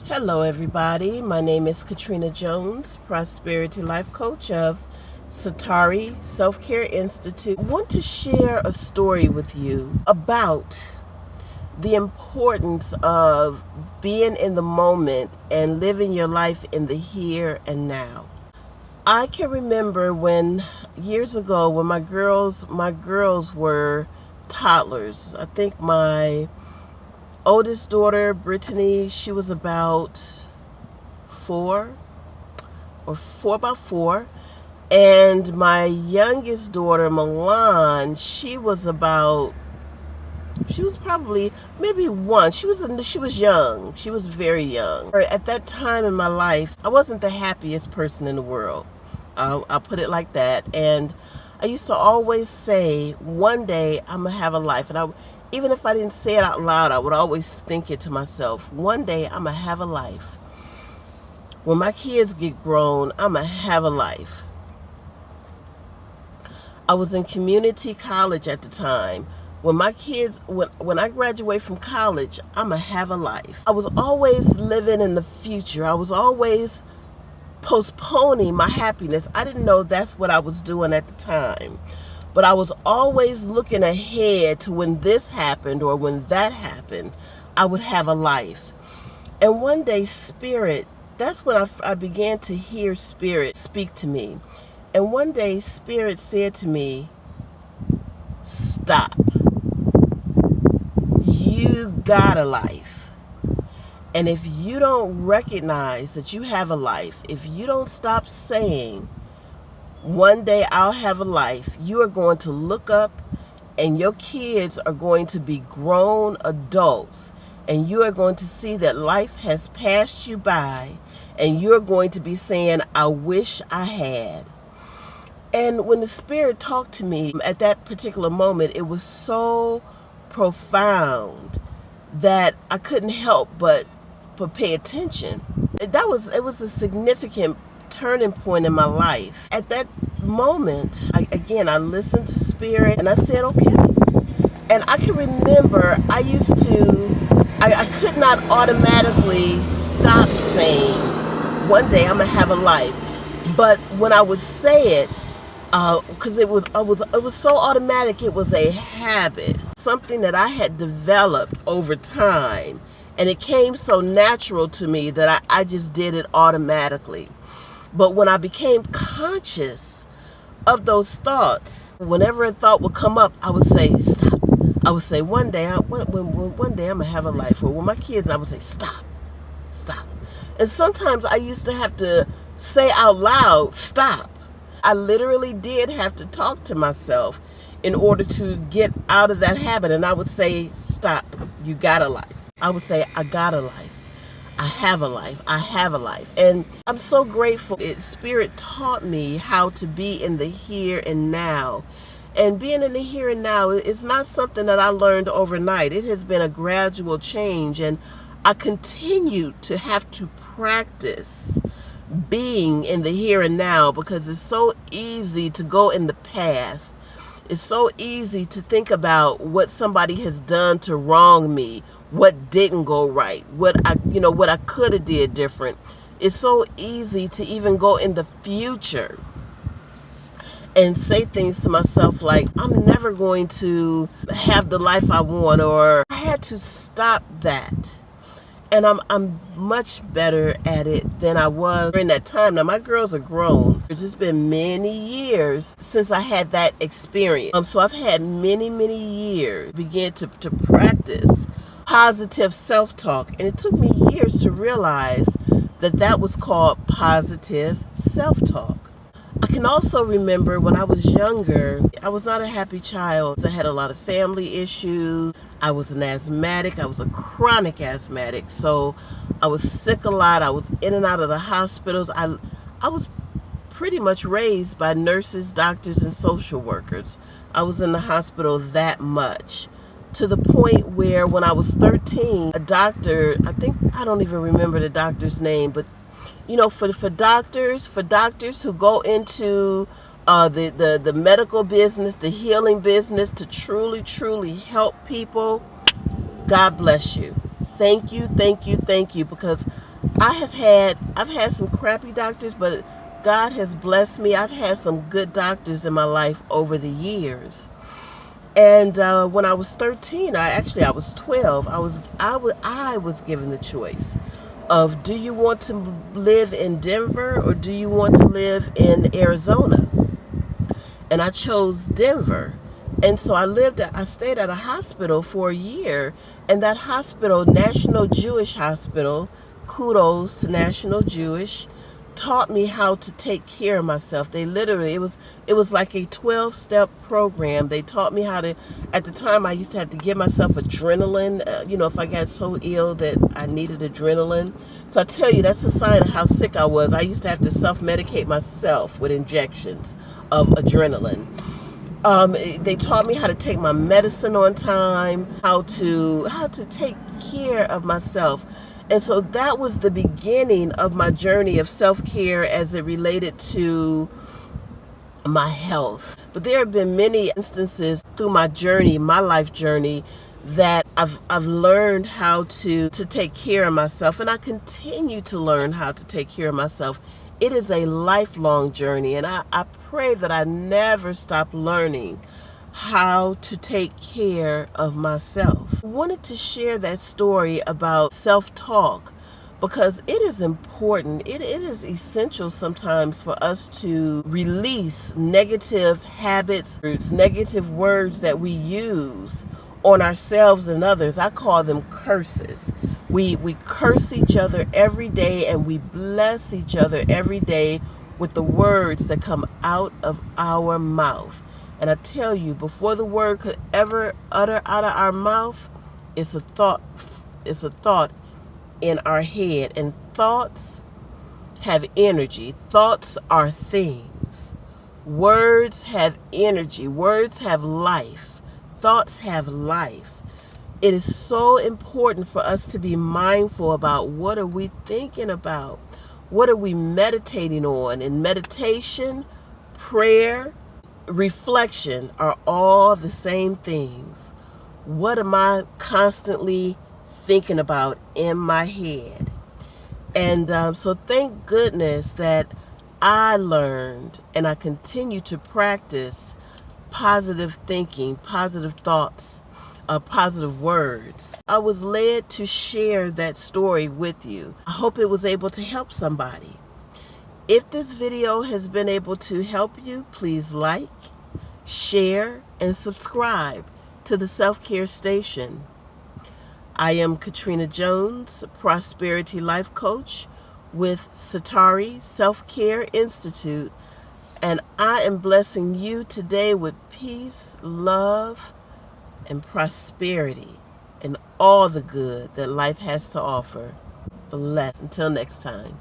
Hello, everybody. My name is Katrina Jones, Prosperity Life Coach of Satari Self-Care Institute. I want to share a story with you about the importance of being in the moment and living your life in the here and now. I can remember when years ago when my girls were toddlers. I think my oldest daughter, Brittany, she was about four about four. And my youngest daughter, Milan, she was probably maybe one. She was young. She was very young. At that time in my life, I wasn't the happiest person in the world. I'll put it like that. And I used to always say, one day I'm going to have a life. And even if I didn't say it out loud, I would always think it to myself. One day I'm going to have a life. When my kids get grown, I'm going to have a life. I was in community college at the time. When I graduate from college, I'm going to have a life. I was always living in the future. I was always postponing my happiness. I didn't know that's what I was doing at the time. But I was always looking ahead to when this happened or when that happened, I would have a life. And one day, Spirit, that's when I began to hear Spirit speak to me. And one day, Spirit said to me, stop. You got a life. And if you don't recognize that you have a life, if you don't stop saying, one day I'll have a life, you are going to look up and your kids are going to be grown adults. And you are going to see that life has passed you by. And you're going to be saying, I wish I had. And when the Spirit talked to me at that particular moment, it was so profound that I couldn't help but pay attention. It was a significant turning point in my life. At that moment, I listened to Spirit and I said, okay. And I can remember I could not automatically stop saying, one day I'm going to have a life. But when I would say it, because it was so automatic, it was a habit, something that I had developed over time, and it came so natural to me that I just did it automatically. But when I became conscious of those thoughts, whenever a thought would come up, I would say, stop. I would say, one day I'm gonna have a life. Or when my kids, I would say, stop. And sometimes I used to have to say out loud, stop. I literally did have to talk to myself in order to get out of that habit. And I would say, stop, you got a life. I would say, I got a life. I have a life. I have a life. And I'm so grateful. Spirit taught me how to be in the here and now. And being in the here and now is not something that I learned overnight. It has been a gradual change. And I continue to have to practice being in the here and now, because it's so easy to go in the past. It's so easy to think about what somebody has done to wrong me, what didn't go right, what I could have did different. It's so easy to even go in the future and say things to myself like, I'm never going to have the life I want, or I had to stop that. And I'm much better at it than I was during that time. Now, my girls are grown. It's just been many years since I had that experience. So I've had many years begin to practice positive self-talk. And it took me years to realize that was called positive self-talk. I can also remember when I was younger, I was not a happy child. I had a lot of family issues. I was an asthmatic. I was a chronic asthmatic. So I was sick a lot. I was in and out of the hospitals. I was pretty much raised by nurses, doctors, and social workers. I was in the hospital that much, to the point where when I was 13, a doctor, I don't even remember the doctor's name, but for doctors who go into the medical business, the healing business, to truly help people, God bless you. Thank you, because I've had some crappy doctors, but God has blessed me. I've had some good doctors in my life over the years. And when I was 13, I was 12. I was given the choice of, do you want to live in Denver or do you want to live in Arizona? And I chose Denver. And so I stayed at a hospital for a year, and that hospital, National Jewish Hospital, kudos to National Jewish, taught me how to take care of myself. They literally, it was like a 12-step program. They taught me how to, at the time I used to have to give myself adrenaline, if I got so ill that I needed adrenaline. So I tell you, that's a sign of how sick I was. I used to have to self-medicate myself with injections of adrenaline. They taught me how to take my medicine on time, how to take care of myself. And so that was the beginning of my journey of self-care as it related to my health. But there have been many instances through my journey, my life journey, that I've learned how to take care of myself, and I continue to learn how to take care of myself. It is a lifelong journey, and I pray that I never stop learning how to take care of myself. I wanted to share that story about self-talk because it is important. It is essential sometimes for us to release negative habits, negative words that we use on ourselves and others. I call them curses. We curse each other every day, and we bless each other every day with the words that come out of our mouth. And I tell you, before the word could ever utter out of our mouth, it's a thought. It's a thought in our head. And thoughts have energy. Thoughts are things. Words have energy. Words have life. Thoughts have life. It is so important for us to be mindful about what are we thinking about? What are we meditating on? And meditation, prayer, reflection are all the same things. What am I constantly thinking about in my head? And so thank goodness that I learned and I continue to practice positive thinking, positive thoughts, positive words. I was led to share that story with you. I hope it was able to help somebody. If this video has been able to help you, please like, share, and subscribe to the Self-Care Station. I am Katrina Jones, Prosperity Life Coach with Satari Self-Care Institute, and I am blessing you today with peace, love, and prosperity, and all the good that life has to offer. Bless. Until next time.